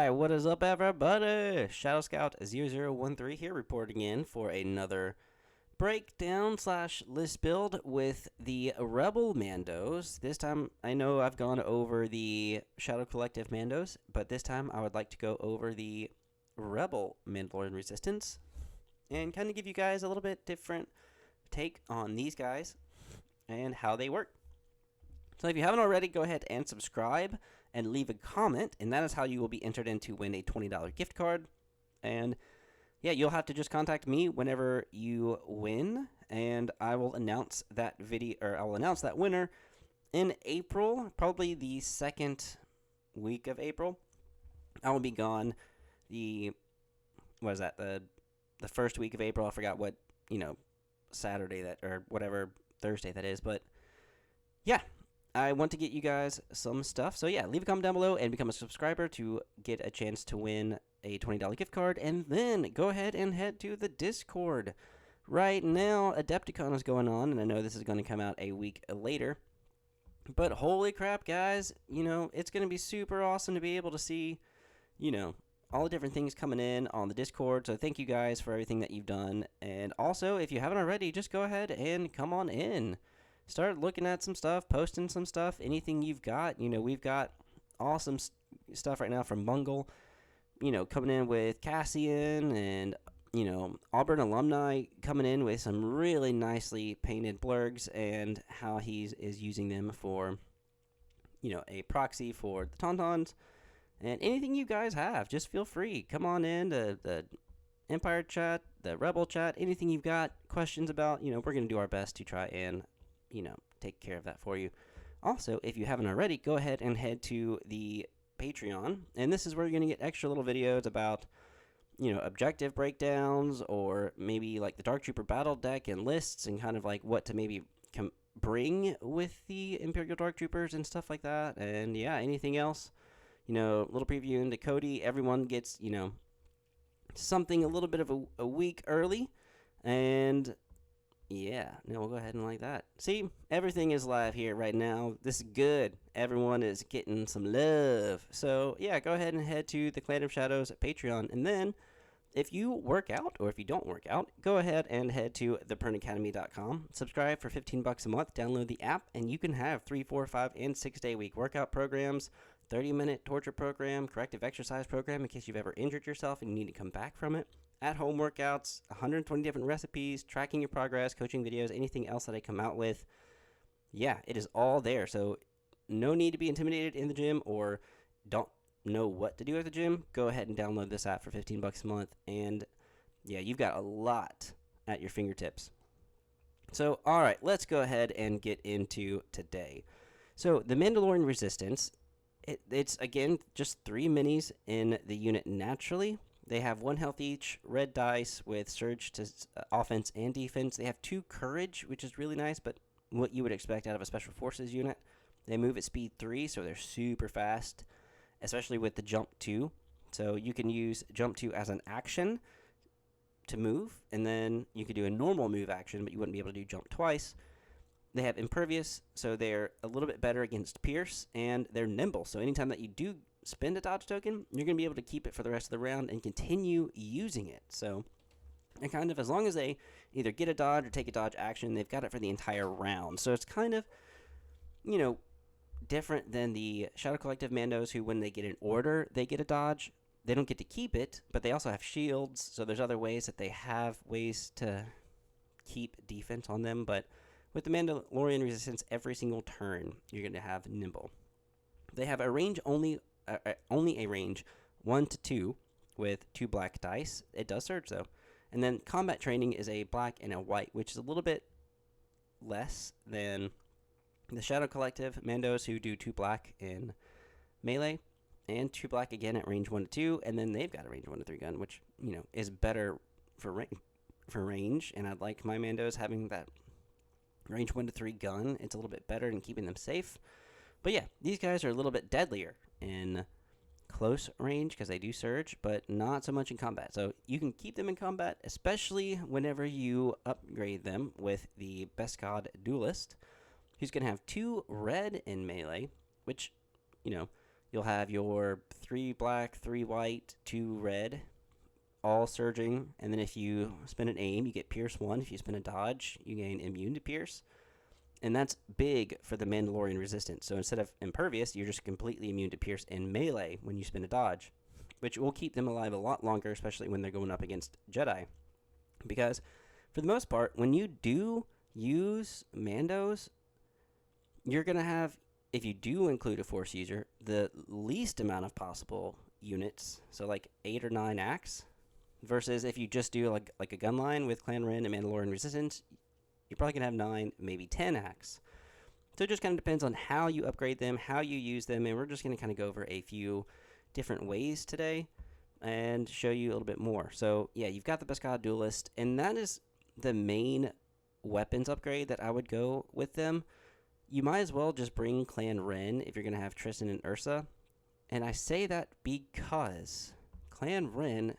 Alright, what is up everybody? Shadow Scout 0013 here reporting in for another breakdown slash list build with the Rebel Mandos. This time I know I've gone over the Shadow Collective Mandos, but this time I would like to go over the Rebel Mandalorian Resistance and kind of give you guys a little bit different take on these guys and how they work. So if you haven't already, go ahead and subscribe and leave a comment, and that is how you will be entered in to win a $20 gift card. And yeah, you'll have to just contact me whenever you win, and I will announce that video, or I will announce that winner in April, probably the second week of April. I will be gone the first week of April. I forgot what, Saturday that, or whatever Thursday that is, but yeah. I want to get you guys some stuff. So yeah, leave a comment down below and become a subscriber to get a chance to win a $20 gift card. And then go ahead and head to the Discord. Right now, Adepticon is going on, and I know this is going to come out a week later. But holy crap, guys, it's going to be super awesome to be able to see, all the different things coming in on the Discord. So thank you guys for everything that you've done. And also, if you haven't already, just go ahead and come on in. Start looking at some stuff, posting some stuff, anything you've got. We've got awesome stuff right now from Bungle, coming in with Cassian and, Auburn alumni coming in with some really nicely painted blurgs and how he is using them for, a proxy for the Tauntauns. And anything you guys have, just feel free. Come on in to the Empire chat, the Rebel chat, anything you've got questions about, we're going to do our best to try and take care of that for you. Also, if you haven't already, go ahead and head to the Patreon, and this is where you're going to get extra little videos about, objective breakdowns, or maybe like the Dark Trooper battle deck and lists, and kind of like what to maybe bring with the Imperial Dark Troopers and stuff like that. And yeah, anything else, little preview into Cody. Everyone gets, something a little bit of a week early, and yeah, no, we'll go ahead and like that. See, everything is live here right now. This is good. Everyone is getting some love. So, yeah, go ahead and head to the Clan of Shadows Patreon. And then, if you work out, or if you don't work out, go ahead and head to thepernacademy.com. Subscribe for $15 a month. Download the app, and you can have 3, 4, 5, and 6-day week workout programs, 30-minute torture program, corrective exercise program in case you've ever injured yourself and you need to come back from it. At-home workouts, 120 different recipes, tracking your progress, coaching videos, anything else that I come out with. Yeah, it is all there. So no need to be intimidated in the gym or don't know what to do at the gym. Go ahead and download this app for $15 a month. And yeah, you've got a lot at your fingertips. So, all right, let's go ahead and get into today. So the Mandalorian Resistance, it's, again, just 3 minis in the unit naturally. They have 1 health each, red dice with surge to offense and defense. They have 2 courage, which is really nice, but what you would expect out of a special forces unit. They move at speed 3, so they're super fast, especially with the jump 2. So you can use jump 2 as an action to move, and then you could do a normal move action, but you wouldn't be able to do jump twice. They have impervious, so they're a little bit better against pierce, and they're nimble. So anytime that you do spend a dodge token, you're going to be able to keep it for the rest of the round and continue using it. So, and kind of as long as they either get a dodge or take a dodge action, they've got it for the entire round. So it's kind of, different than the Shadow Collective Mandos, who when they get an order, they get a dodge. They don't get to keep it, but they also have shields, so there's other ways that they have ways to keep defense on them. But with the Mandalorian Resistance, every single turn, you're going to have nimble. They have a range only a range 1 to 2 with 2 black dice. It does surge though. And then combat training is a black and a white, which is a little bit less than the Shadow Collective Mandos, who do 2 black in melee and 2 black again at range 1 to 2, and then they've got a range 1 to 3 gun, which is better for range. And I'd like my Mandos having that range 1 to 3 gun. It's a little bit better in keeping them safe. But yeah, these guys are a little bit deadlier in close range because they do surge, but not so much in combat. So you can keep them in combat, especially whenever you upgrade them with the Beskod Duelist, who's going to have 2 red in melee, which, You'll have your 3 black, 3 white, 2 red, all surging. And then if you spin an aim, you get Pierce 1. If you spin a dodge, you gain immune to Pierce. And that's big for the Mandalorian resistance. So instead of impervious, you're just completely immune to Pierce and melee when you spin a dodge, which will keep them alive a lot longer, especially when they're going up against Jedi. Because for the most part, when you do use Mandos, you're going to have, if you do include a Force user, the least amount of possible units, so like 8 or 9 acts, versus if you just do like a gun line with Clan Ren and Mandalorian Resistance, you're probably going to have 9, maybe 10 acts. So it just kind of depends on how you upgrade them, how you use them, and we're just going to kind of go over a few different ways today and show you a little bit more. So yeah, you've got the Beskar Duelist, and that is the main weapons upgrade that I would go with them. You might as well just bring Clan Ren if you're going to have Tristan and Ursa. And I say that because Clan Ren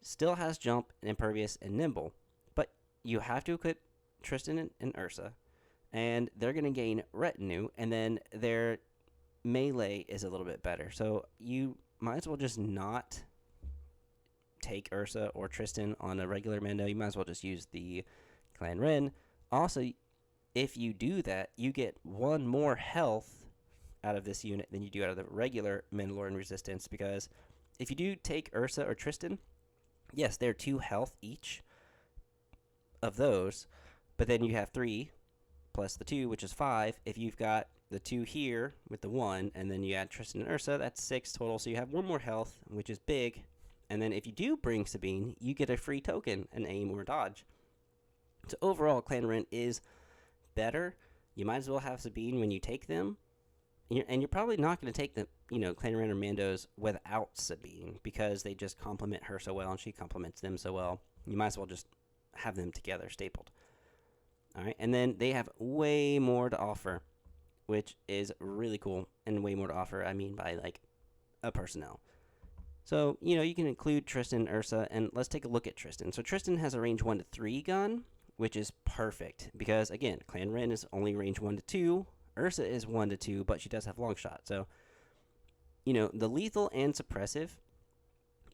still has Jump, and Impervious, and Nimble. But you have to equip Tristan and Ursa, and they're going to gain Retinue, and then their melee is a little bit better. So you might as well just not take Ursa or Tristan on a regular Mando. You might as well just use the Clan Ren. Also, if you do that, you get 1 more health out of this unit than you do out of the regular Mandalorian Resistance, because if you do take Ursa or Tristan, yes, they're 2 health each of those, but then you have 3 plus the 2, which is 5. If you've got the 2 here with the 1, and then you add Tristan and Ursa, that's 6 total, so you have 1 more health, which is big. And then if you do bring Sabine, you get a free token, an aim or dodge. So overall, Clan Ren is better. You might as well have Sabine when you take them. And you're probably not going to take the, Clan Ren or Mandos without Sabine, because they just complement her so well and she complements them so well. You might as well just have them together, stapled. All right, and then they have way more to offer, which is really cool. And way more to offer, I mean by like a personnel. So, you can include Tristan and Ursa, and let's take a look at Tristan. So Tristan has a range 1 to 3 gun, which is perfect because, again, Clan Ren is only range 1 to 2. Ursa is 1 to 2, but she does have long shot. So, the lethal and suppressive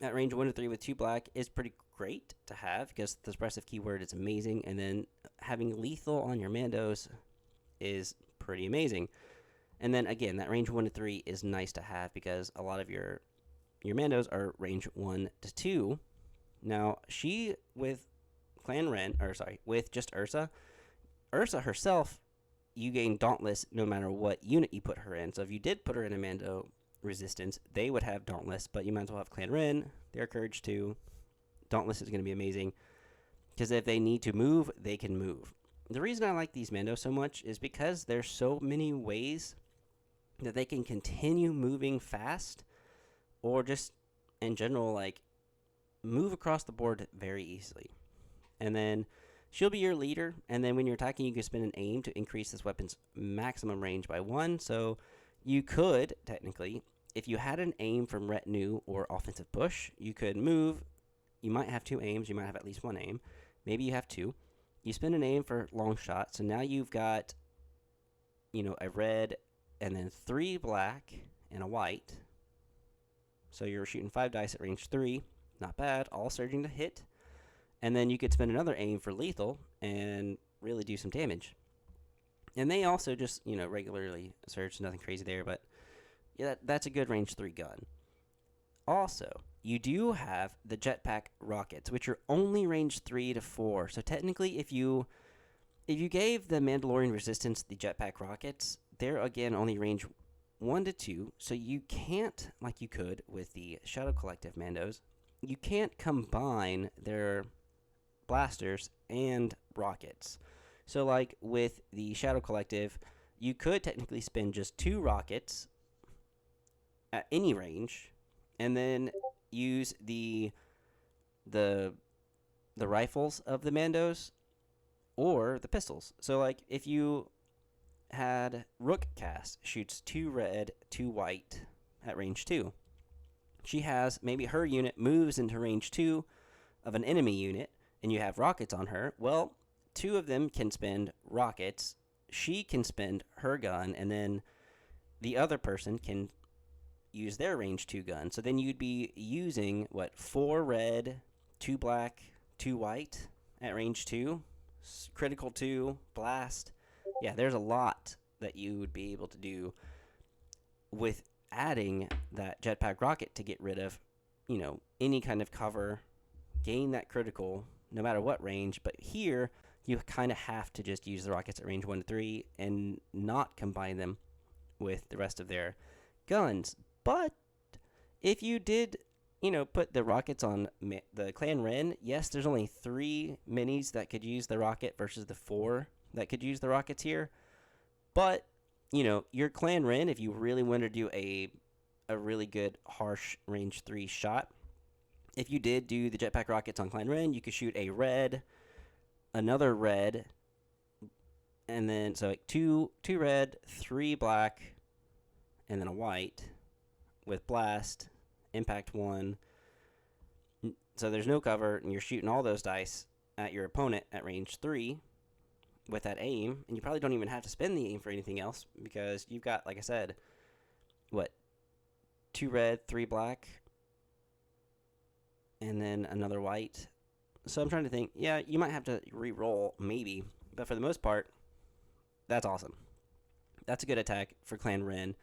at range 1 to 3 with 2 black is pretty great to have because the suppressive keyword is amazing. And then having lethal on your Mandos is pretty amazing. And then, again, that range 1 to 3 is nice to have because a lot of your Mandos are range 1 to 2. Now, she with with just Ursa herself, you gain Dauntless no matter what unit you put her in. So if you did put her in a Mando Resistance, they would have Dauntless, but you might as well have Clan Ren, their Courage 2. Dauntless is going to be amazing because if they need to move, they can move. The reason I like these Mandos so much is because there's so many ways that they can continue moving fast, or just in general, like, move across the board very easily. And then she'll be your leader, and then when you're attacking, you can spin an aim to increase this weapon's maximum range by 1. So you could, technically, if you had an aim from Retinue or Offensive Push, you could move. You might have 2 aims. You might have at least 1 aim. Maybe you have 2. You spin an aim for long shot, so now you've got, a red and then 3 black and a white. So you're shooting 5 dice at range 3. Not bad. All surging to hit. And then you could spend another aim for lethal and really do some damage. And they also just, regularly surge. Nothing crazy there, but yeah, that's a good range 3 gun. Also, you do have the jetpack rockets, which are only range 3 to 4. So technically, if you gave the Mandalorian Resistance the jetpack rockets, they're again only range 1 to 2. So you can't, like you could with the Shadow Collective Mandos, you can't combine their blasters and rockets. So like with the Shadow Collective, you could technically spin just 2 rockets at any range, and then use the rifles of the Mandos or the pistols. So like if you had Rook Cast, shoots 2 red, 2 white at range 2. She has, maybe her unit moves into range 2 of an enemy unit, and you have rockets on her. Well, 2 of them can spend rockets. She can spend her gun, and then the other person can use their range 2 gun. So then you'd be using, 4 red, 2 black, 2 white at range 2, critical 2, blast. Yeah, there's a lot that you would be able to do with adding that jetpack rocket to get rid of, any kind of cover, gain that critical no matter what range. But here, you kind of have to just use the rockets at range 1 to 3 and not combine them with the rest of their guns. But if you did, put the rockets on the Clan Ren, yes, there's only 3 minis that could use the rocket versus the 4 that could use the rockets here. But, your Clan Ren, if you really want to do a really good harsh range 3 shot, if you did do the jetpack rockets on Clan Ren, you could shoot a red, another red, and then, so like two red, 3 black, and then a white with blast, impact 1. So there's no cover, and you're shooting all those dice at your opponent at range 3 with that aim, and you probably don't even have to spend the aim for anything else because you've got, like I said, 2 red, 3 black, and then another white. So I'm trying to think, yeah, you might have to re-roll, maybe, but for the most part, that's awesome. That's a good attack for Clan Ren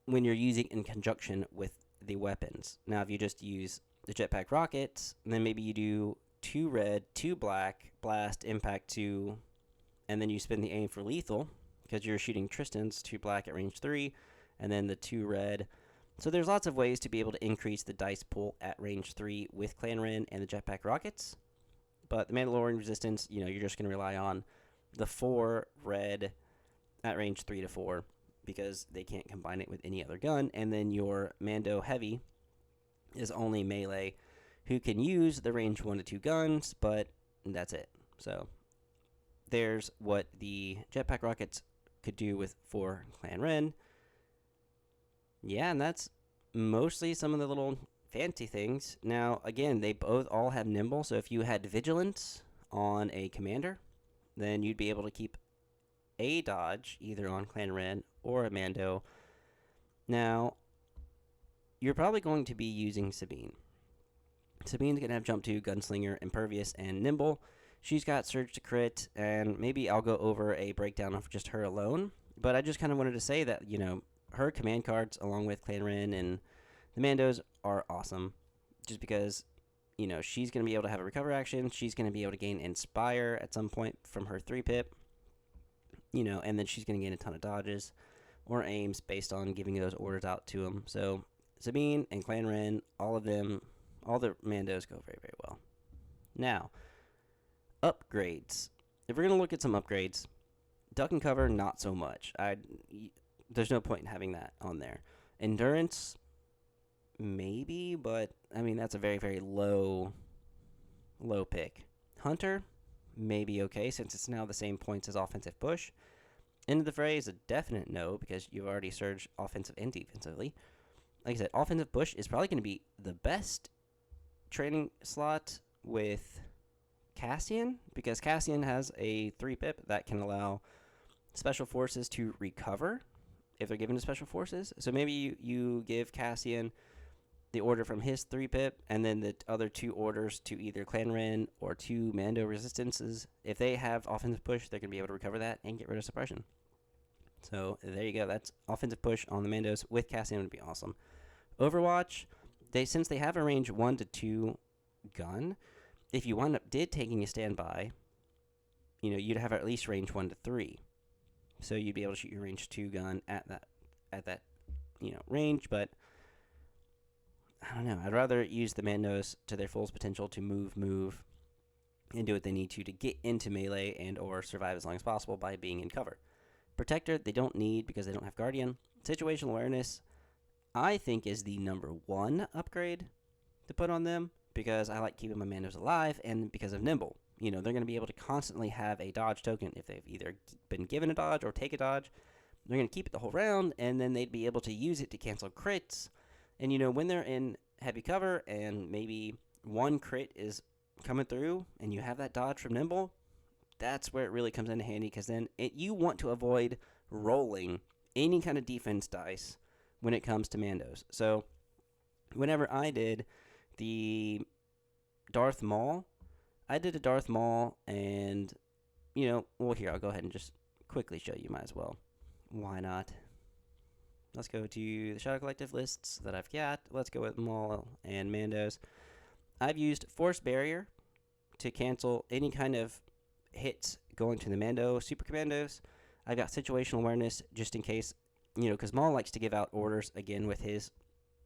when you're using in conjunction with the weapons. Now, if you just use the jetpack rockets, then maybe you do 2 red, 2 black, blast, impact 2, and then you spin the aim for lethal because you're shooting Tristan's 2 black at range 3, and then the 2 red. So there's lots of ways to be able to increase the dice pool at range 3 with Clan Ren and the jetpack rockets. But the Mandalorian resistance, you're just going to rely on the 4 red at range 3 to 4 because they can't combine it with any other gun. And then your Mando Heavy is only melee, who can use the range 1 to 2 guns, but that's it. So there's what the jetpack rockets could do with 4 Clan Ren. Yeah, and that's mostly some of the little fancy things. Now, again, they all have nimble, so if you had vigilance on a commander, then you'd be able to keep a dodge either on Clan Ren or a Mando. Now, you're probably going to be using Sabine. Sabine's going to have jump 2, gunslinger, impervious, and nimble. She's got surge to crit, and maybe I'll go over a breakdown of just her alone. But I just kind of wanted to say that, her command cards, along with Clan Ren and the Mandos, are awesome. Just because, she's going to be able to have a recover action. She's going to be able to gain Inspire at some point from her 3-pip. And then she's going to gain a ton of dodges or aims based on giving those orders out to them. So, Sabine and Clan Ren, all the Mandos go very, very well. Now, upgrades. If we're going to look at some upgrades, duck and cover, not so much. There's no point in having that on there. Endurance, maybe, but that's a very, very low pick. Hunter, maybe okay, since it's now the same points as offensive push. End of the fray is a definite no, because you've already surged offensive and defensively. Like I said, offensive push is probably going to be the best training slot with Cassian, because Cassian has a 3-pip that can allow special forces to recover if they're given to special forces. So maybe you give Cassian the order from his 3-pip, and then the other 2 orders to either Clan Ren or 2 Mando resistances. If they have offensive push, they're going to be able to recover that and get rid of suppression. So there you go. That's offensive push on the Mandos with Cassian would be awesome. Overwatch, since they have a range 1 to 2 gun, if you did taking a standby, you'd have at least range 1 to 3. So you'd be able to shoot your range 2 gun at that range, but I don't know. I'd rather use the Mandos to their fullest potential to move, and do what they need to get into melee and or survive as long as possible by being in cover. Protector, they don't need because they don't have Guardian. Situational awareness, I think, is the number 1 upgrade to put on them because I like keeping my Mandos alive, and because of nimble. They're going to be able to constantly have a dodge token if they've either been given a dodge or take a dodge. They're going to keep it the whole round, and then they'd be able to use it to cancel crits. And, when they're in heavy cover and maybe 1 crit is coming through and you have that dodge from nimble, that's where it really comes in handy, because then you want to avoid rolling any kind of defense dice when it comes to Mandos. So whenever I did the Darth Maul, I did a Darth Maul, and well, here, I'll go ahead and just quickly show you. Might as well. Why not? Let's go to the Shadow Collective lists that I've got. Let's go with Maul and Mandos. I've used Force Barrier to cancel any kind of hits going to the Mando Super Commandos. I've got Situational Awareness just in case, because Maul likes to give out orders again with his,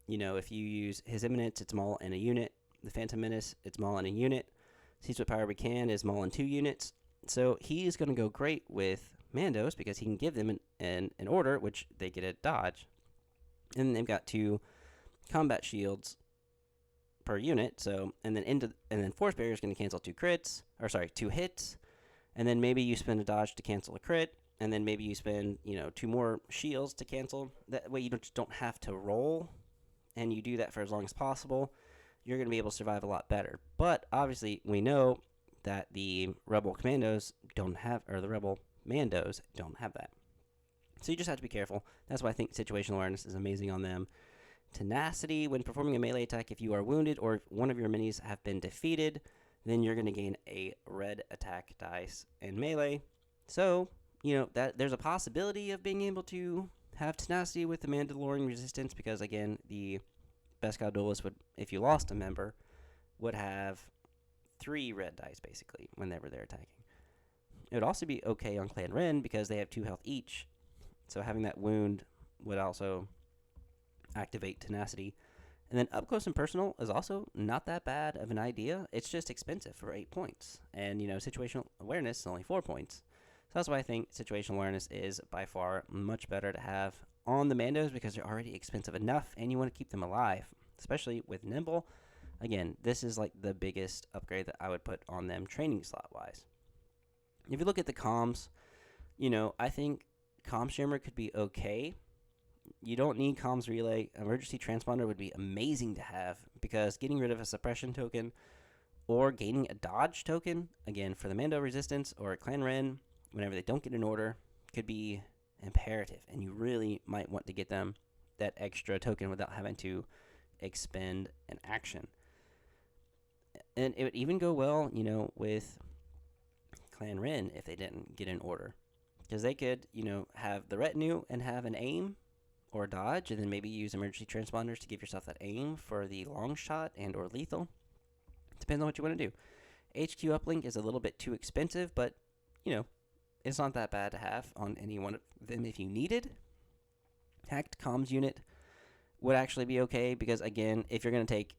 if you use his Eminence, it's Maul and a unit. The Phantom Menace, it's Maul and a unit. Seize What Power We Can is Maul and 2 units. So he is going to go great with Mandos because he can give them an order, which they get a dodge. And they've got 2 combat shields per unit. So and then Force Barrier is going to cancel 2 hits. And then maybe you spend a dodge to cancel a crit, and then maybe you spend 2 more shields to cancel. That way you don't have to roll, and you do that for as long as possible. You're going to be able to survive a lot better. But obviously we know that the Rebel Commandos don't have, or the Rebel Mandos don't have that. So you just have to be careful. That's why I think Situational Awareness is amazing on them. Tenacity, when performing a melee attack, if you are wounded or if one of your minis have been defeated, then you're going to gain a red attack dice in melee. So, that there's a possibility of being able to have tenacity with the Mandalorian resistance because, again, the Beskar Duelist would, if you lost a member, would have 3 red dice, basically, whenever they're attacking. It would also be okay on Clan Ren because they have 2 health each. So having that wound would also activate tenacity. And then up close and personal is also not that bad of an idea. It's just expensive for 8 points. And, situational awareness is only 4 points. So that's why I think situational awareness is by far much better to have on the Mandos because they're already expensive enough and you want to keep them alive, especially with Nimble. Again, this is like the biggest upgrade that I would put on them training slot wise. If you look at the comms, I think Comm Shimmer could be okay. You don't need Comms Relay. Emergency Transponder would be amazing to have because getting rid of a suppression token or gaining a dodge token, again, for the Mando Resistance or Clan Ren, whenever they don't get an order, could be imperative. And you really might want to get them that extra token without having to expend an action. And it would even go well, with Clan Ren if they didn't get an order. Because they could, have the retinue and have an aim or dodge, and then maybe use emergency transponders to give yourself that aim for the long shot and or lethal. Depends on what you want to do. HQ uplink is a little bit too expensive, but, it's not that bad to have on any one of them if you needed. Hacked comms unit would actually be okay because, again, if you're going to take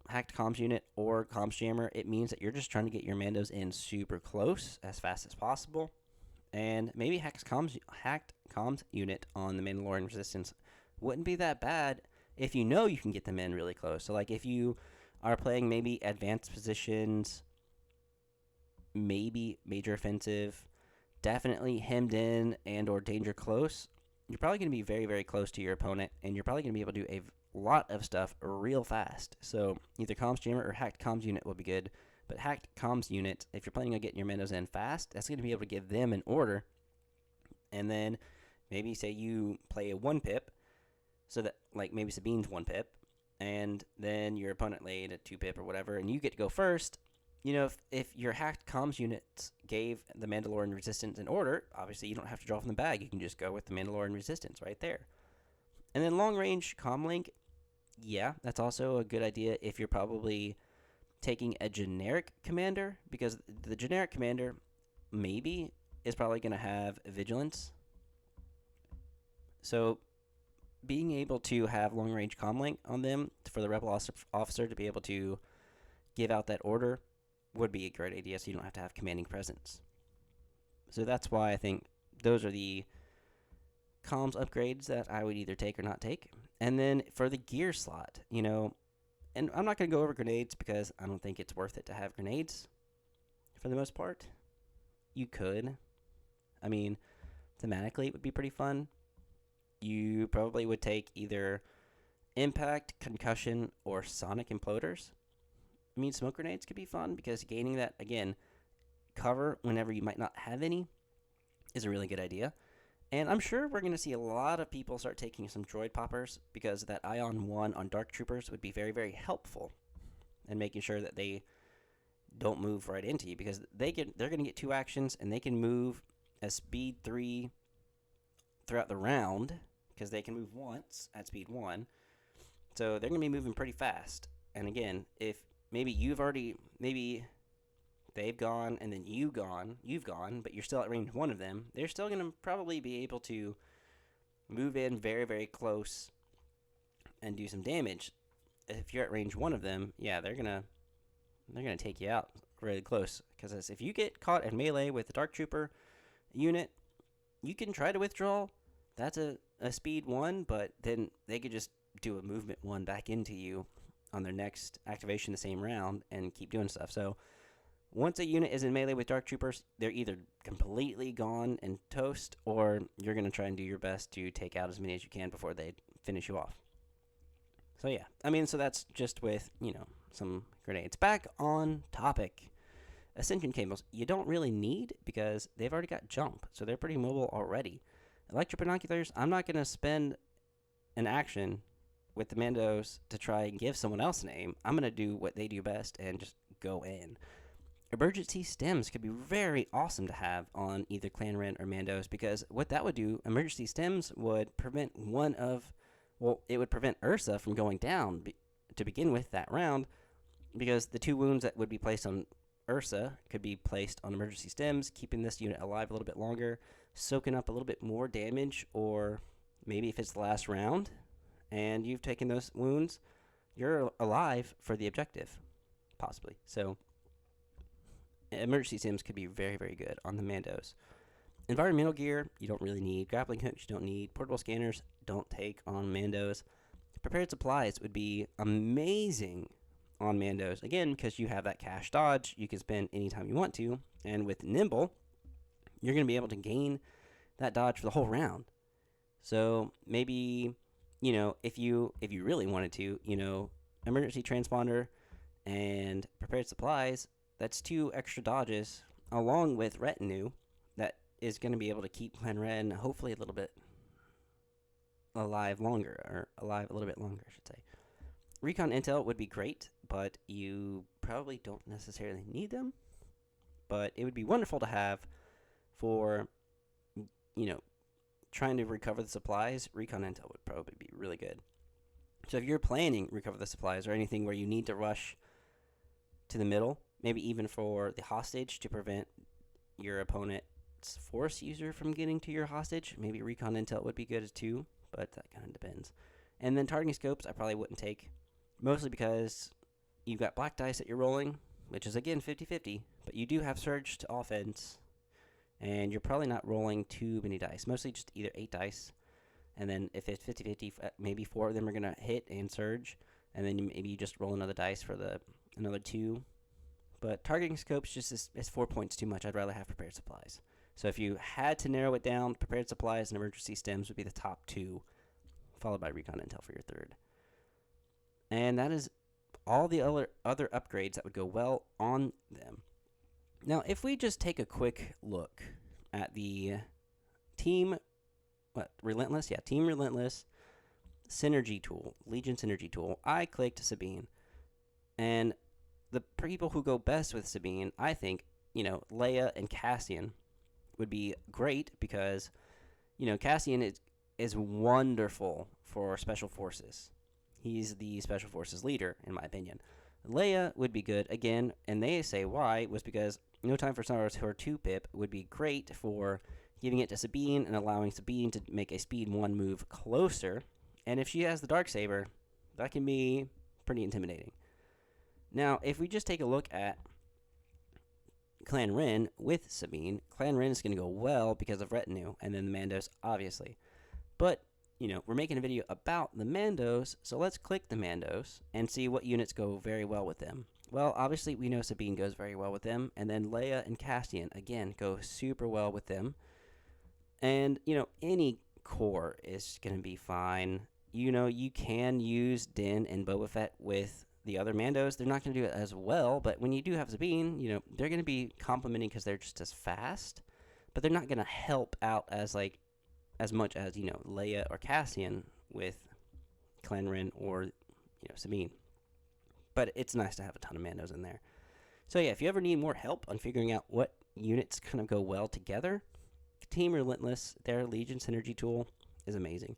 hacked comms unit or comms jammer, it means that you're just trying to get your Mandos in super close as fast as possible. And maybe hacked comms unit on the Mandalorian Resistance wouldn't be that bad if you can get them in really close. So, like, if you are playing maybe advanced positions, maybe major offensive, definitely hemmed in and or danger close, you're probably going to be very, very close to your opponent, and you're probably going to be able to do a lot of stuff real fast. So either comms jammer or hacked comms unit will be good. But hacked comms unit, if you're planning on getting your Mandos in fast, that's going to be able to give them an order. And then maybe say you play a 1-pip, so that, like, maybe Sabine's 1-pip, and then your opponent laid a 2-pip or whatever, and you get to go first. If your hacked comms units gave the Mandalorian Resistance an order, obviously you don't have to draw from the bag. You can just go with the Mandalorian Resistance right there. And then long-range comlink, yeah, that's also a good idea if you're probably taking a generic commander, because the generic commander maybe is probably going to have vigilance. So being able to have long-range comlink on them for the rebel officer to be able to give out that order would be a great idea, so you don't have to have commanding presence. So that's why I think those are the comms upgrades that I would either take or not take. And then for the gear slot, and I'm not going to go over grenades because I don't think it's worth it to have grenades for the most part. You could. I mean, thematically it would be pretty fun. You probably would take either impact, concussion, or sonic imploders. I mean, smoke grenades could be fun because gaining that, again, cover whenever you might not have any is a really good idea. And I'm sure we're going to see a lot of people start taking some droid poppers because that Ion 1 on Dark Troopers would be very, very helpful in making sure that they don't move right into you, because they're going to get 2 actions and they can move at speed 3 throughout the round because they can move once at speed 1. So they're going to be moving pretty fast. And again, if maybe they've gone and then you've gone, but you're still at range 1 of them, they're still going to probably be able to move in very, very close and do some damage. If you're at range 1 of them, yeah, they're going to take you out really close, because if you get caught in melee with the Dark Trooper unit, you can try to withdraw. That's a speed 1, but then they could just do a movement 1 back into you on their next activation the same round and keep doing stuff. So once a unit is in melee with Dark Troopers, they're either completely gone and toast, or you're going to try and do your best to take out as many as you can before they finish you off. So yeah, so that's just with, some grenades. Back on topic. Ascension cables, you don't really need, because they've already got jump, so they're pretty mobile already. Electro binoculars, I'm not going to spend an action with the Mandos to try and give someone else an aim. I'm going to do what they do best and just go in. Emergency stems could be very awesome to have on either Clan Ren or Mandos, because what that would do, emergency stems would prevent it would prevent Ursa from going down to begin with that round, because the 2 wounds that would be placed on Ursa could be placed on emergency stems, keeping this unit alive a little bit longer, soaking up a little bit more damage, or maybe if it's the last round and you've taken those wounds, you're alive for the objective, possibly. So emergency stems could be very, very good on the Mandos. Environmental gear, you don't really need. Grappling hooks, you don't need. Portable scanners, don't take on Mandos. Prepared supplies would be amazing on Mandos, again, because you have that cash dodge you can spend anytime you want to, and with Nimble, you're going to be able to gain that dodge for the whole round. So maybe, if you really wanted to, emergency transponder and prepared supplies, that's 2 extra dodges along with retinue that is going to be able to keep Clan Ren hopefully a little bit alive longer, or alive a little bit longer, I should say. Recon intel would be great, but you probably don't necessarily need them. But it would be wonderful to have for, trying to recover the supplies. Recon intel would probably be really good. So if you're planning recover the supplies or anything where you need to rush to the middle, maybe even for the hostage to prevent your opponent's force user from getting to your hostage, maybe recon intel would be good too, but that kind of depends. And then targeting scopes I probably wouldn't take, mostly because you've got black dice that you're rolling, which is again 50-50, but you do have surge to offense, and you're probably not rolling too many dice, mostly just either 8 dice, and then if it's 50-50, maybe 4 of them are going to hit and surge, and then maybe you just roll another dice for another 2. But targeting scopes just is 4 points too much. I'd rather have prepared supplies. So if you had to narrow it down, prepared supplies and emergency stems would be the top 2, followed by recon intel for your 3rd. And that is all the other upgrades that would go well on them. Now, if we just take a quick look at the Team Relentless Synergy Tool, Legion Synergy Tool, I clicked Sabine. And the people who go best with Sabine, I think, Leia and Cassian would be great, because, Cassian is wonderful for Special Forces. He's the Special Forces leader, in my opinion. Leia would be good, again, and they say why, was because No Time for Sorrows, her 2-pip, would be great for giving it to Sabine and allowing Sabine to make a speed 1 move closer. And if she has the Darksaber, that can be pretty intimidating. Now, if we just take a look at Clan Ren with Sabine, Clan Ren is going to go well because of retinue, and then the Mandos, obviously. But, we're making a video about the Mandos, so let's click the Mandos and see what units go very well with them. Well, obviously, we know Sabine goes very well with them, and then Leia and Cassian, again, go super well with them. And, any core is going to be fine. You can use Din and Boba Fett with the other Mandos. They're not going to do it as well, but when you do have Sabine, they're going to be complimenting because they're just as fast, but they're not going to help out as, as much as, Leia or Cassian with Clan Ren or, Sabine. But it's nice to have a ton of Mandos in there. So yeah, if you ever need more help on figuring out what units kind of go well together, Team Relentless, their Legion Synergy tool, is amazing.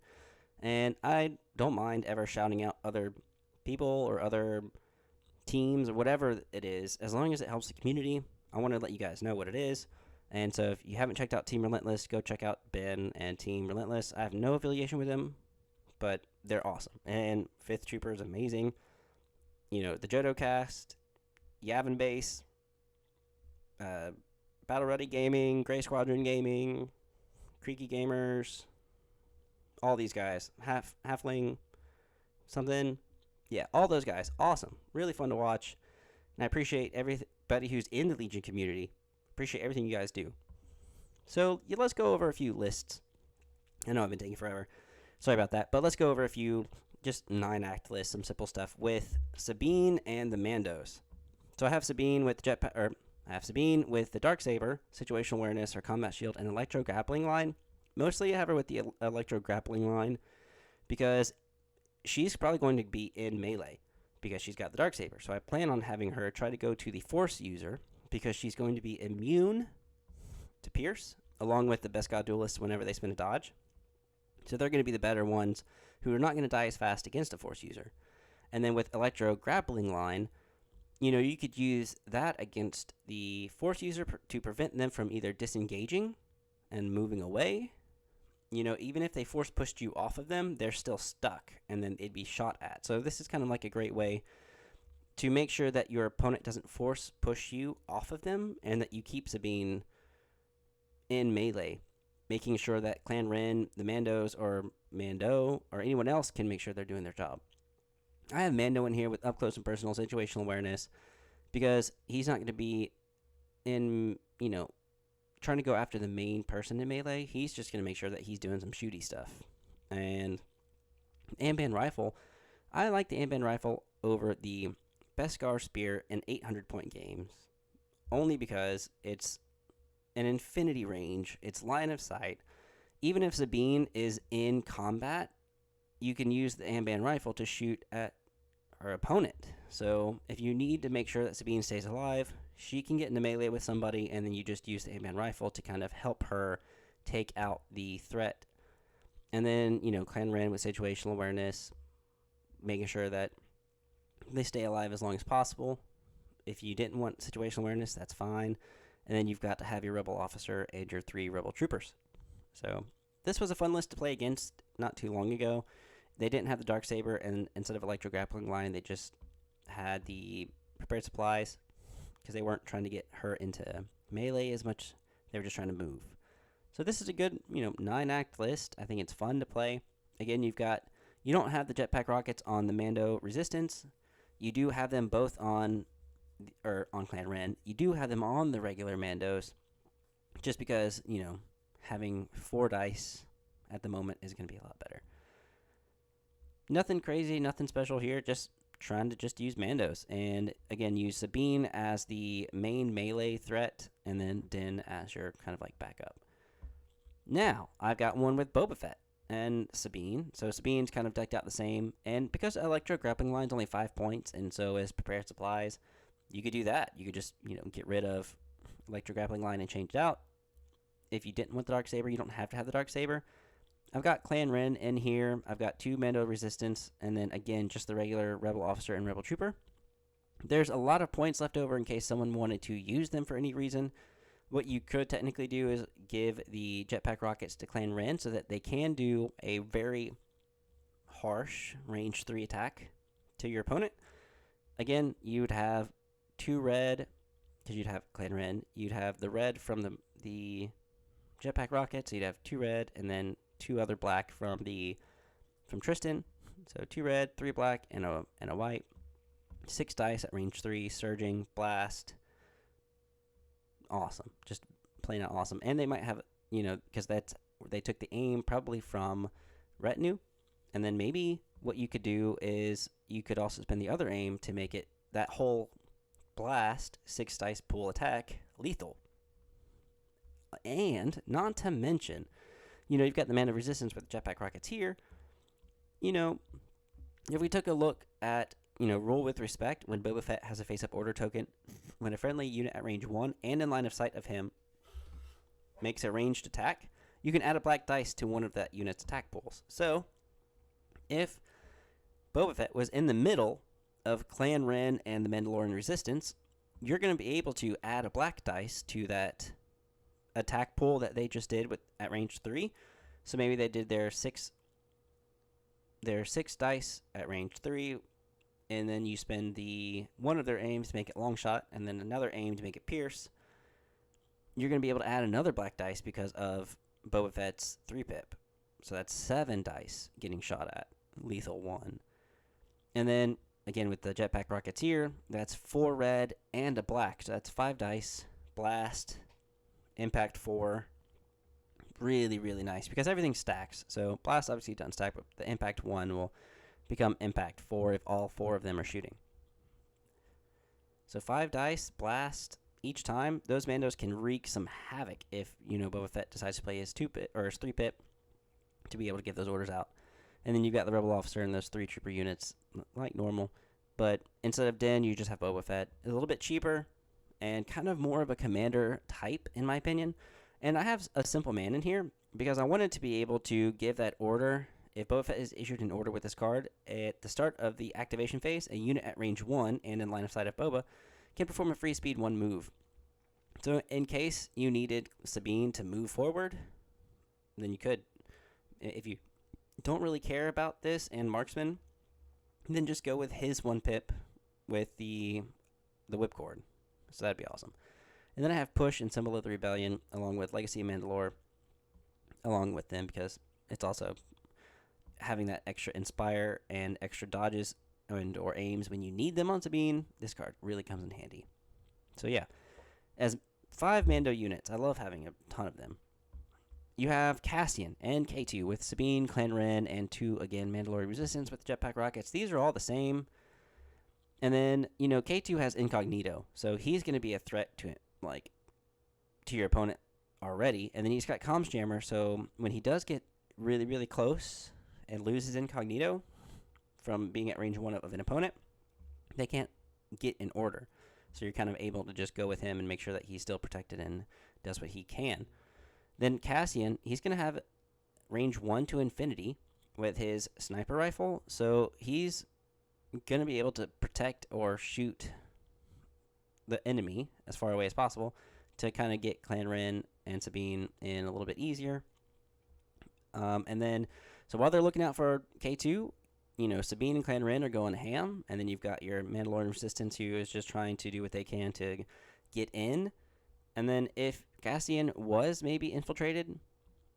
And I don't mind ever shouting out other people or other teams or whatever it is, as long as it helps the community. I want to let you guys know what it is. And so if you haven't checked out Team Relentless, go check out Ben and Team Relentless. I have no affiliation with them, but they're awesome. And 5th Trooper is amazing. The Jodo cast, Yavin Base, Battle Ready Gaming, Grey Squadron Gaming, Creaky Gamers, all these guys. Halfling, something. Yeah, all those guys. Awesome. Really fun to watch. And I appreciate everybody who's in the Legion community. Appreciate everything you guys do. So let's go over a few lists. I know I've been taking forever. Sorry about that. But let's go over a few just 9-act lists, some simple stuff with Sabine and the Mandos. So I have Sabine with jetpack, or I have Sabine with the Darksaber, situational awareness, her combat shield, and electro grappling line. Mostly I have her with the electro grappling line because she's probably going to be in melee because she's got the Darksaber. So I plan on having her try to go to the Force user because she's going to be immune to Pierce, along with the Best God Duelists whenever they spin a dodge. So they're going to be the better ones who are not going to die as fast against a Force user. And then with electro grappling line, you could use that against the Force user to prevent them from either disengaging and moving away. Even if they force pushed you off of them, they're still stuck, and then they'd be shot at. So this is kind of like a great way to make sure that your opponent doesn't force push you off of them, and that you keep Sabine in melee, making sure that Clan Ren, the Mandos, or Mando, or anyone else can make sure they're doing their job. I have Mando in here with up close and personal situational awareness because he's not going to be in, trying to go after the main person in melee. He's just going to make sure that he's doing some shooty stuff. And Amban Rifle, I like the Amban Rifle over the Beskar Spear in 800-point games, only because it's an infinity range, it's line of sight. Even if Sabine is in combat, you can use the Amban Rifle to shoot at her opponent. So if you need to make sure that Sabine stays alive, she can get into melee with somebody, and then you just use the Amban Rifle to kind of help her take out the threat. And then, Clan Ren with situational awareness, making sure that they stay alive as long as possible. If you didn't want situational awareness, that's fine. And then you've got to have your Rebel Officer and your 3 Rebel Troopers. So this was a fun list to play against not too long ago. They didn't have the Darksaber, and instead of electro grappling line, they just had the prepared supplies because they weren't trying to get her into melee as much. They were just trying to move. So this is a good, 9-act list. I think it's fun to play. Again, you don't have the jetpack rockets on the Mando Resistance. You do have them both on Clan Ren. You do have them on the regular Mandos, just because, having 4 dice at the moment is going to be a lot better. Nothing crazy, nothing special here, just trying to just use Mandos. And again, use Sabine as the main melee threat, and then Din as your kind of like backup. Now, I've got one with Boba Fett and Sabine. So Sabine's kind of decked out the same. And because Electro Grappling Line's only 5 points, and so is Prepared Supplies, you could do that. You could just, get rid of Electro Grappling Line and change it out. If you didn't want the Darksaber, you don't have to have the Darksaber. I've got Clan Ren in here. I've got 2 Mando Resistance, and then, again, just the regular Rebel Officer and Rebel Trooper. There's a lot of points left over in case someone wanted to use them for any reason. What you could technically do is give the jetpack rockets to Clan Ren so that they can do a very harsh range 3 attack to your opponent. Again, you would have 2 red, because you'd have Clan Ren. You'd have the red from the jetpack rockets, so you'd have 2 red, and then 2 other black from Tristan. So 2 red, 3 black, and a white. 6 dice at range 3, surging, blast. Awesome. Just plain out awesome. And they might have, because they took the aim probably from Retinue. And then maybe what you could do is you could also spend the other aim to make it that whole blast 6 dice pool attack lethal. And not to mention, You've got the Mana Resistance with Jetpack Rockets here. If we took a look at, Rule with Respect, when Boba Fett has a face-up order token, when a friendly unit at range 1 and in line of sight of him makes a ranged attack, you can add a black dice to one of that unit's attack pools. So, if Boba Fett was in the middle of Clan Ren and the Mandalorian Resistance, you're going to be able to add a black dice to that attack pool that they just did at range 3. So maybe they did their six dice at range 3, and then you spend one of their aims to make it long shot, and then another aim to make it pierce. You're going to be able to add another black dice because of Boba Fett's 3-pip. So that's 7 dice getting shot at, lethal 1. And then, again, with the Jetpack Rockets here, that's 4 red and a black. So that's 5 dice, blast, impact 4. Really, really nice because everything stacks. So blast obviously doesn't stack, but the impact 1 will become impact 4 if all 4 of them are shooting. So 5 dice, blast each time. Those Mandos can wreak some havoc if, Boba Fett decides to play his 2-pip or his 3-pip to be able to get those orders out. And then you've got the Rebel Officer and those 3 trooper units like normal. But instead of Din, you just have Boba Fett. A little bit cheaper and kind of more of a commander type, in my opinion. And I have a simple man in here because I wanted to be able to give that order. If Boba Fett is issued an order with this card, at the start of the activation phase, a unit at range 1 and in line of sight of Boba can perform a free speed 1 move. So in case you needed Sabine to move forward, then you could. If you don't really care about this and Marksman, then just go with his 1-pip with the whipcord. So that'd be awesome. And then I have Push and Symbol of the Rebellion along with Legacy of Mandalore along with them because it's also having that extra Inspire and extra dodges or aims when you need them on Sabine. This card really comes in handy. So yeah, as 5 Mando units, I love having a ton of them. You have Cassian and K2 with Sabine, Clan Ren, and 2, again, Mandalorian Resistance with Jetpack Rockets. These are all the same. And then, K2 has Incognito, so he's going to be a threat to your opponent already. And then he's got Comms Jammer, so when he does get really, really close and loses Incognito from being at range 1 of an opponent, they can't get an order. So you're kind of able to just go with him and make sure that he's still protected and does what he can. Then Cassian, he's going to have range 1 to infinity with his sniper rifle. So he's going to be able to protect or shoot the enemy as far away as possible to kind of get Clan Ren and Sabine in a little bit easier. And then, so while they're looking out for K2, Sabine and Clan Ren are going ham. And then you've got your Mandalorian Resistance who is just trying to do what they can to get in. And then if Cassian was maybe infiltrated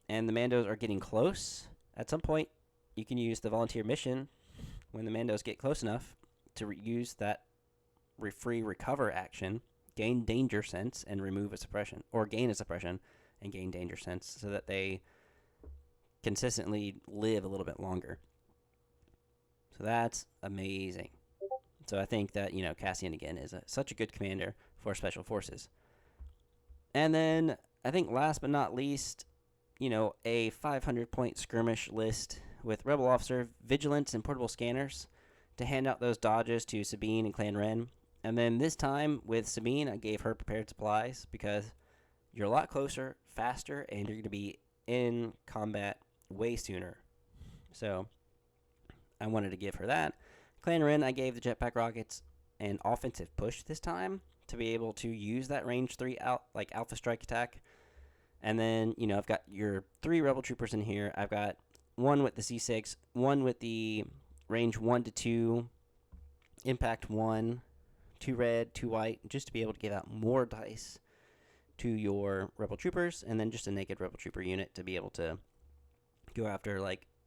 and the Mandos are getting close, at some point you can use the volunteer mission when the Mandos get close enough to use that free recover action, gain danger sense, and remove a suppression, or gain a suppression and gain danger sense so that they consistently live a little bit longer. So that's amazing. So I think that, Cassian, again, is such a good commander for Special Forces. And then, I think last but not least, a 500-point skirmish list with Rebel Officer, Vigilance, and Portable Scanners to hand out those dodges to Sabine and Clan Ren. And then this time, with Sabine, I gave her Prepared Supplies because you're a lot closer, faster, and you're going to be in combat way sooner. So, I wanted to give her that. Clan Ren, I gave the Jetpack Rockets an offensive push this time to be able to use that range 3 Alpha Strike attack. And then, I've got your 3 Rebel Troopers in here. I've got 1 with the C6, 1 with the range 1 to 2, impact 1, 2 red, 2 white, just to be able to give out more dice to your Rebel Troopers, and then just a naked Rebel Trooper unit to be able to go after,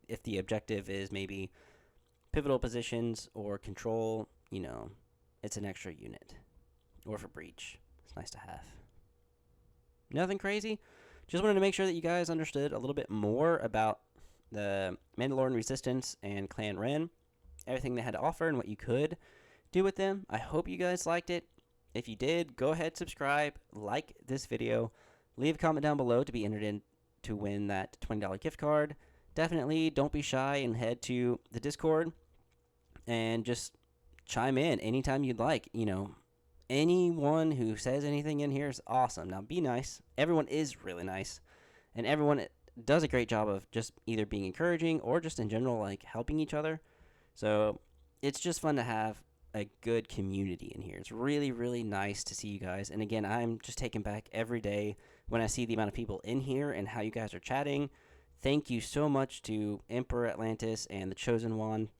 if the objective is maybe pivotal positions or control, it's an extra unit. Or for breach. It's nice to have. Nothing crazy. Just wanted to make sure that you guys understood a little bit more about the Mandalorian Resistance and Clan Ren, everything they had to offer and what you could do with them. I hope you guys liked it. If you did, go ahead, subscribe, like this video, leave a comment down below to be entered in to win that $20 gift card, definitely don't be shy and head to the Discord and just chime in anytime you'd like. Anyone who says anything in here is awesome. Now, be nice. Everyone is really nice, and everyone does a great job of just either being encouraging or just in general, like, helping each other. So it's just fun to have a good community in here. It's really, really nice to see you guys. And again, I'm just taken back every day when I see the amount of people in here and how you guys are chatting. Thank you so much to Emperor Atlantis and the Chosen One,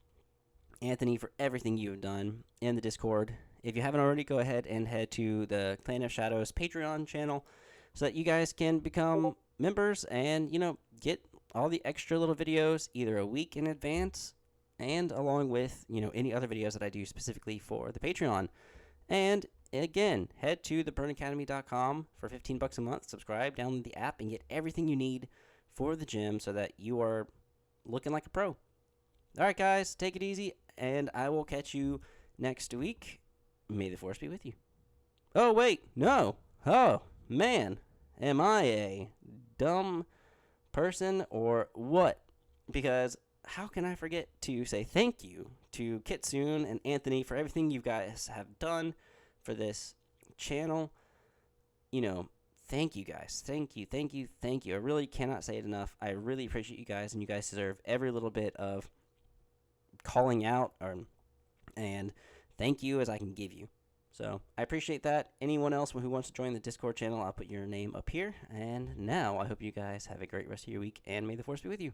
Anthony, for everything you have done in the Discord. If you haven't already, go ahead and head to the Clan of Shadows Patreon channel so that you guys can become members and, get all the extra little videos either a week in advance and along with, any other videos that I do specifically for the Patreon. And again, head to theburnacademy.com for $15 a month. Subscribe, download the app, and get everything you need for the gym so that you are looking like a pro. All right, guys, take it easy, and I will catch you next week. May the force be with you. Oh, wait, no. Oh, man. Am I a dumb person or what? Because how can I forget to say thank you to Kitsune and Anthony for everything you guys have done for this channel? Thank you guys. Thank you, thank you, thank you. I really cannot say it enough. I really appreciate you guys, and you guys deserve every little bit of calling out and thank you as I can give you. So I appreciate that. Anyone else who wants to join the Discord channel, I'll put your name up here. And now I hope you guys have a great rest of your week, and may the force be with you.